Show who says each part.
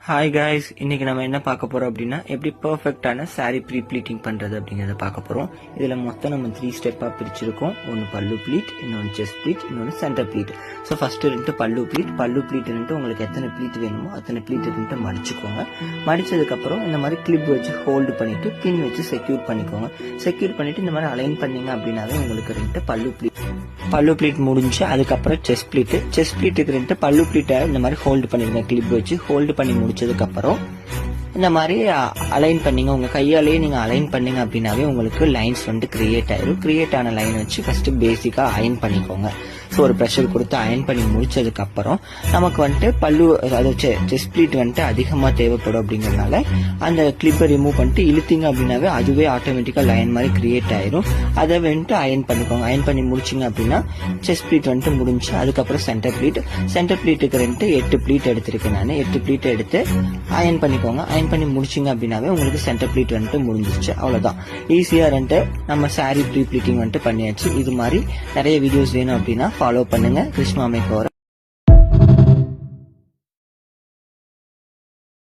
Speaker 1: Hi guys, இன்னைக்கு நம்ம என்ன பார்க்க போறோம் அப்படின்னா எப்படி பர்ஃபெக்டான சாரி ப்ரீ ப்ளீட்டிங் பண்றது அப்படிங்கறத பார்க்க போறோம். இதுல மொத்தம் நம்ம 3 ஸ்டெப்பா பிரிச்சிருக்கோம். ஒன்னு பல்லு ப்ளீட், இன்னொன்னு செஸ்ட் ப்ளீட், இன்னொன்னு சென்டர் ப்ளீட். ஸோ ஃபர்ஸ்ட் பல்லு ப்ளீட் உங்களுக்கு எத்தனை ப்ளீட் வேணுமோ அத்தனை ப்ளீட் மடிச்சுக்கோங்க. மடிச்சதுக்கு அப்புறம் இந்த மாதிரி கிளிப் வச்சு ஹோல்டு பண்ணிட்டு பின் வச்சு செக்யூர் பண்ணிக்கோங்க. செக்யூர் பண்ணிட்டு இந்த மாதிரி அலைன் பண்ணீங்க அப்படின்னாவே உங்களுக்கு பல்லு ப்ளீட் முடிஞ்சு அதுக்கப்புறம் செஸ்ட் ப்ளீட்டுக்கு பல்லு ப்ளீட்டை இந்த மாதிரி ஹோல்டு பண்ணிருங்க. கிளிப் வச்சு ஹோல்டு பண்ணி முடிச்சதுக்கு அப்புறம் இந்த மாதிரி அலைன் பண்ணீங்க. உங்க கையாலேயே நீங்க அலைன் பண்ணீங்க அப்படின்னாவே உங்களுக்கு லைன்ஸ் கிரியேட் ஆயிரும். கிரியேட் ஆன லைன் வச்சு ஃபர்ஸ்ட் பேசிக்கா அயன் பண்ணிக்கோங்க. ஸோ ஒரு ப்ரெஷர் கொடுத்து அயன் பண்ணி முடிச்சதுக்கு அப்புறம் நமக்கு பல்லு அதாவது செஸ்ட் ப்ளீட் அதிகமா தேவைப்படும். அப்படிங்கறதுனால அந்த கிளிப்பை ரிமூவ் பண்ணிட்டு இழுத்தீங்க அப்படின்னாவே அதுவே ஆட்டோமேட்டிக்கா லைன் மாதிரி கிரியேட் ஆயிரும். அதை அயன் பண்ணிக்கோங்க. அயன் பண்ணி முடிச்சிங்க அப்படின்னா செஸ்ட் ப்ளீட் முடிஞ்சு அதுக்கப்புறம் சென்டர் ப்ளீட்டுக்கு 8 ப்ளீட் எடுத்திருக்கேன். நான் 8 ப்ளீட் எடுத்து அயன் பண்ணிக்கோங்க. அயன் பண்ணி முடிச்சிங்க அப்படின்னாவே உங்களுக்கு சென்டர் ப்ளீட் முடிஞ்சிருச்சு. அவ்வளவுதான். ஈஸியா நம்ம சாரி ப்ரீ ப்ளீட்டிங் பண்ணியாச்சு. இது மாதிரி நிறைய வீடியோஸ் வேணும் அப்படின்னா ஃபாலோ பண்ணுங்க. Krishna make over.